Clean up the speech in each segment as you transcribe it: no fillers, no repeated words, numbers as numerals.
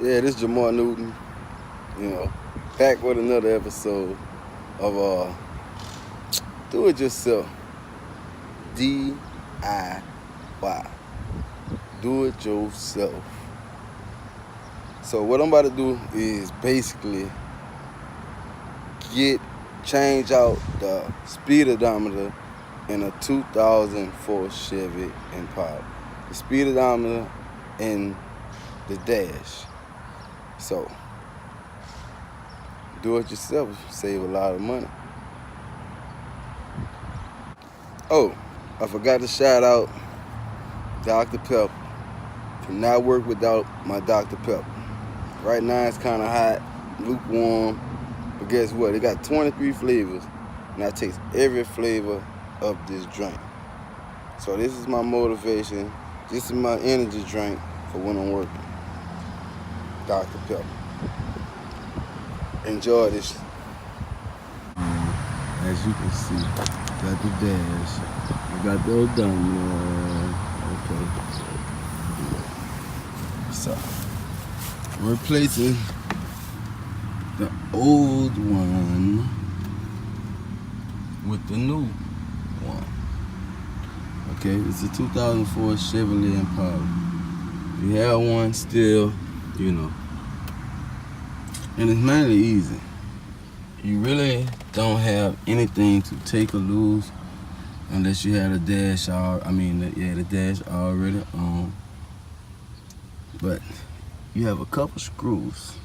Yeah, this is Jamar Newton, back with another episode of Do It Yourself. DIY. Do it yourself. So what I'm about to do is basically change out the speed odometer in a 2004 Chevy Impala. The speed odometer and the dash. So, do it yourself, save a lot of money. Oh, I forgot to shout out Dr. Pepper. Cannot work without my Dr. Pepper. Right now it's kind of hot, lukewarm, but guess what? It got 23 flavors, and I taste every flavor of this drink. So this is my motivation. This is my energy drink for when I'm working. Dr. Pepper. Enjoy this. As you can see, got the dash. I got the odometer. Okay. So, replacing the old one with the new one. Okay, it's a 2004 Chevy Impala. If you have one still, and it's mainly easy. You really don't have anything to take or lose unless you had a dash the dash already on. But you have a couple screws,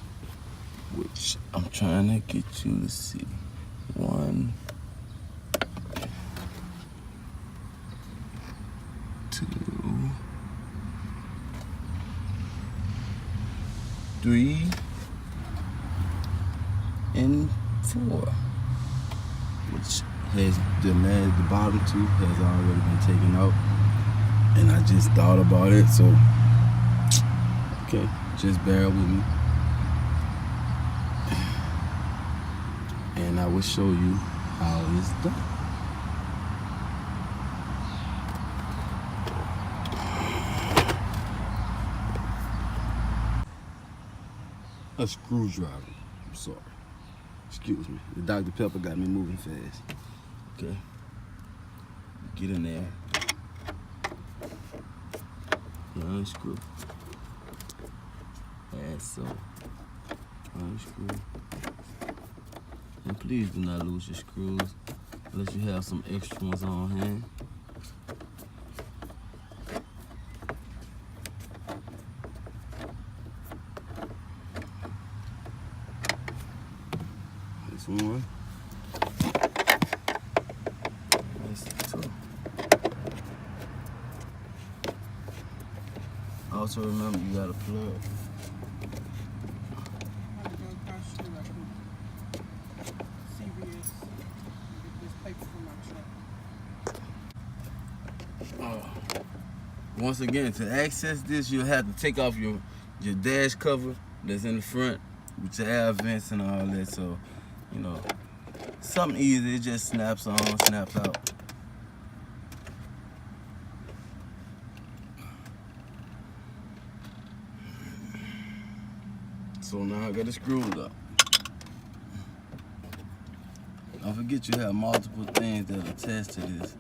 which I'm trying to get you to see. 1, 2, 3, and 4, which has the bottom 2 has already been taken out, and I just thought about it, so okay, just bear with me, and I will show you how it's done. A screwdriver. I'm sorry. Excuse me. The Dr. Pepper got me moving fast. Okay. Get in there. Unscrew. As so. Unscrew. And please do not lose your screws unless you have some extra ones on hand. This one. That's 2. Also remember, you got a plug. Once again, to access this, you'll have to take off your dash cover that's in the front with your air vents and all that. So, something easy. It just snaps on, snaps out. So now I got it screwed up. Don't forget you have multiple things that attach to this.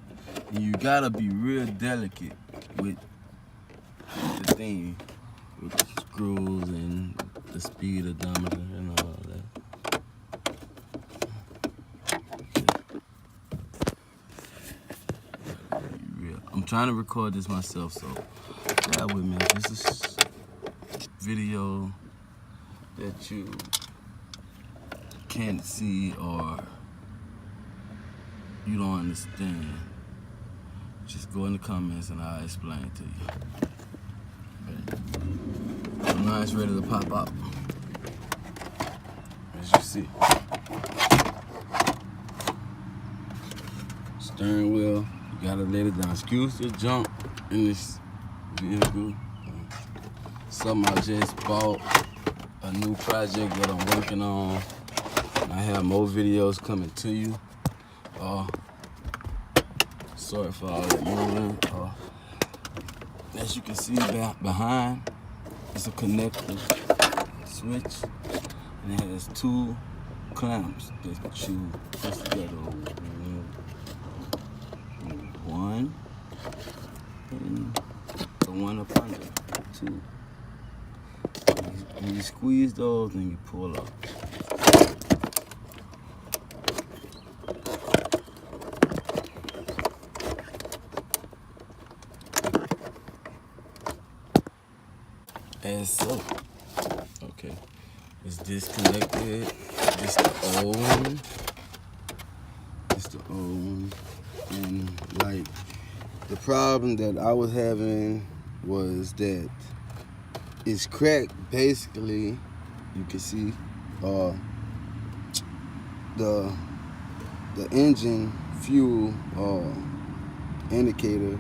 And you gotta be real delicate with the thing, with the screws and the speed odometer and all that. I'm trying to record this myself, so bear with me. This is video that you can't see or you don't understand. Just go in the comments and I'll explain it to you. Okay. So now it's ready to pop out. As you see. Steering wheel, you gotta let it down. Excuse the jump in this vehicle. Something I just bought, a new project that I'm working on. And I have more videos coming to you. Sorry for all that moving. As you can see behind, it's a connector switch, and it has two clamps that you press together. One, and the one up under, two. And you squeeze those and you pull up. As so. Okay. It's disconnected. It's the old one. It's the old one. And like the problem that I was having was that it's cracked. Basically, you can see the engine fuel indicator.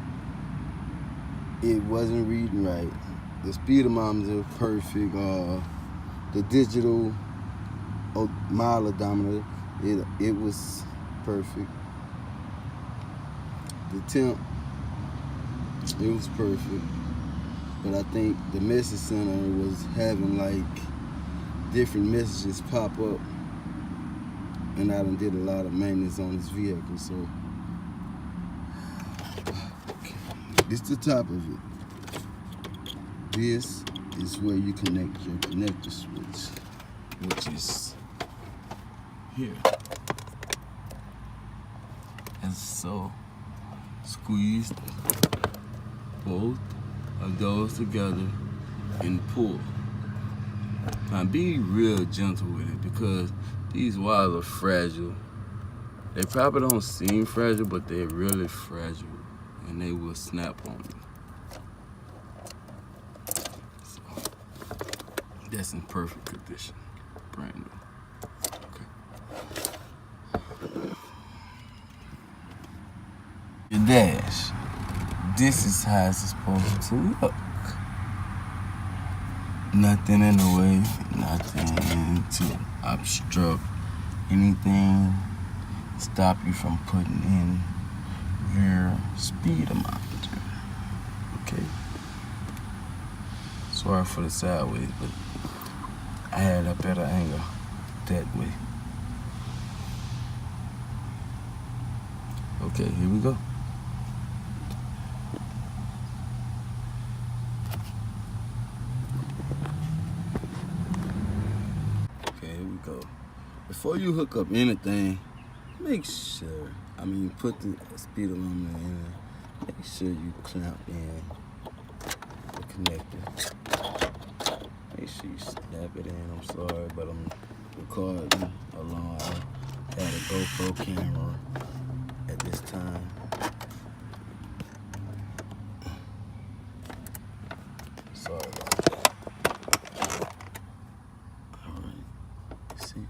It wasn't reading right. The speedometer perfect. The digital mile odometer, it was perfect. The temp, it was perfect. But I think the message center was having like different messages pop up, and I done did a lot of maintenance on this vehicle. So this is the top of it. This is where you connect your connector switch, which is here. And so, squeeze both of those together and pull. Now be real gentle with it because these wires are fragile. They probably don't seem fragile, but they're really fragile and they will snap on you. That's in perfect condition, brand new. Okay. Your dash. This is how it's supposed to look. Nothing in the way, nothing to obstruct anything, stop you from putting in your speedometer. Okay. Sorry for the sideways, but I had a better angle that way. Okay, here we go. Okay, here we go. Before you hook up anything, make sure, put the speedometer in, make sure you clamp in the connector. Make sure you snap it in. I'm sorry, but I'm recording along. I had a GoPro camera at this time. Sorry about that. All right. See?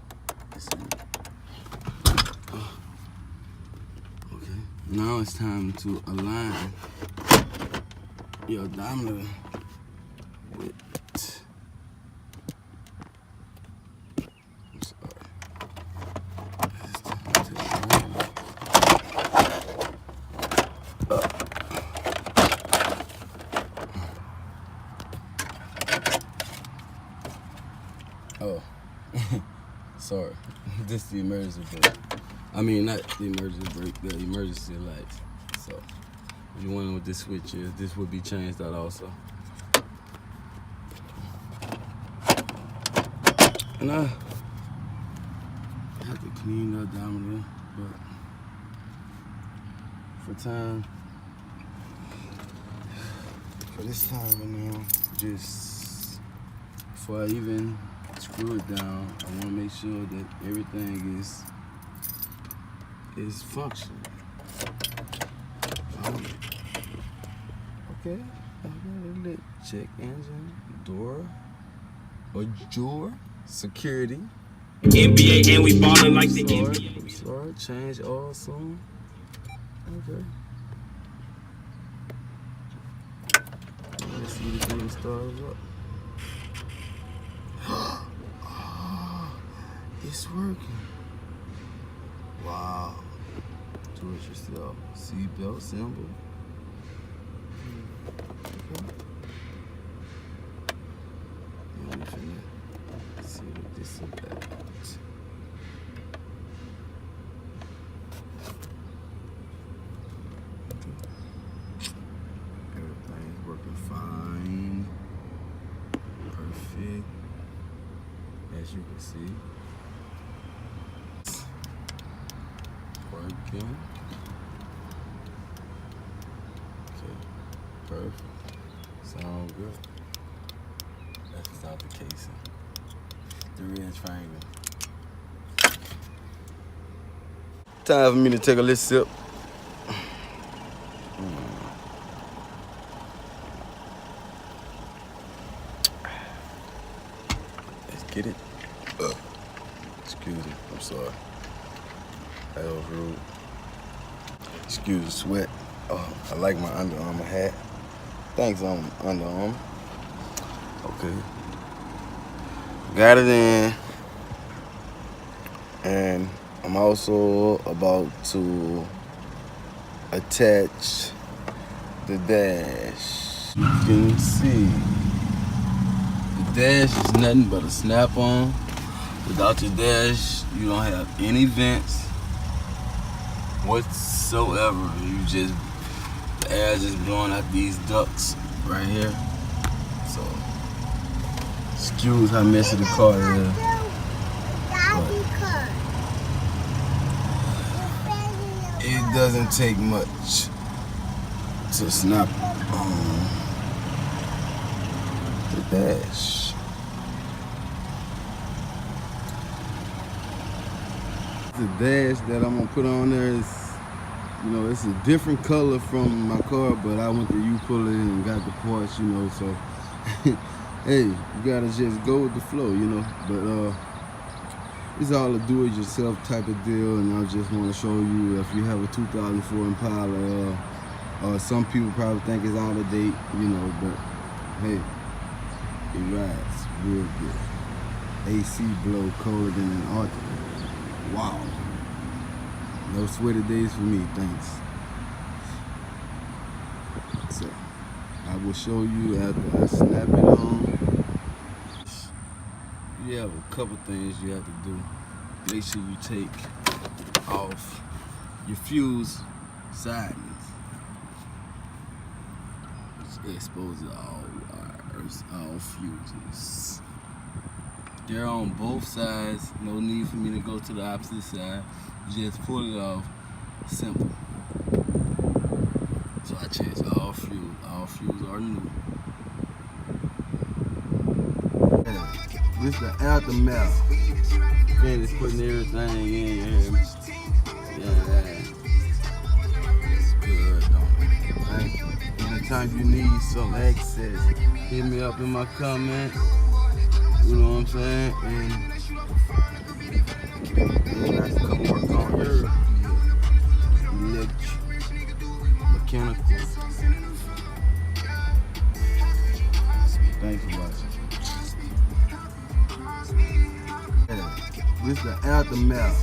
Okay. Now it's time to align your odometer with. Oh, sorry. This is the emergency brake. Not the emergency brake, the emergency lights. So, if you wonder what this switch is, this would be changed out also. And I have to clean the odometer, but for this time right now, just before I even screw it down, I want to make sure that everything is functioning. Okay, I got it lit. Check engine, door, security. NBA and we ballin' like the NBA. Sorry, change oil soon. Okay. Let's see the thing started up. It's working. Wow. Do it yourself. Seatbelt symbol. Okay. And we finna this about? Everything's working fine. Perfect. As you can see. Working. Okay. Perfect. Sound good. That's without the casing. The red triangle. Time for me to take a little sip. Let's get it. Excuse me, I'm sorry. That was rude. Excuse the sweat. Oh, I like my Under Armour hat. Thanks, Under Armour. Okay. Got it in. And I'm also about to attach the dash. You can see the dash is nothing but a snap-on. Without your dash, you don't have any vents whatsoever. The air just blowing out these ducts right here. So, excuse how messy the car is. It doesn't take much to snap on the dash. The dash that I'm gonna put on there is, it's a different color from my car, but I went to U-Pull it and got the parts, so hey, you gotta just go with the flow, but it's all a do-it-yourself type of deal, and I just want to show you if you have a 2004 Impala, some people probably think it's out of date, but hey, it rides real good. AC blow colder than an Arctic. Wow. No sweaty days for me, thanks. So, I will show you after I snap it on. You have a couple things you have to do. Make sure you take off your fuse sidings, which exposes all wires, all fuses. They're on both sides. No need for me to go to the opposite side. You just pull it off. Simple. So I changed all fuses. All fuses are new. This is the aftermath. Finished putting everything in, you hear me? Yeah. It's good, don't it? Right? Anytime you need some access, hit me up in my comment. You know what I'm saying? And that's the work on your electric, mechanical. Thanks for watching. This is the aftermath.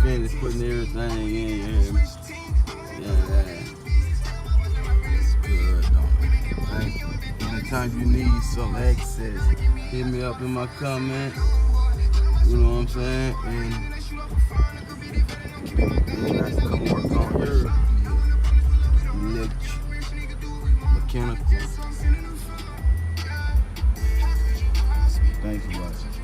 Finished putting everything in, you hear me? Yeah. It's good, don't it? Right? Anytime you need some access, hit me up in my comment. You know what I'm saying? And that's the work on your electric, mechanical. Thanks for watching.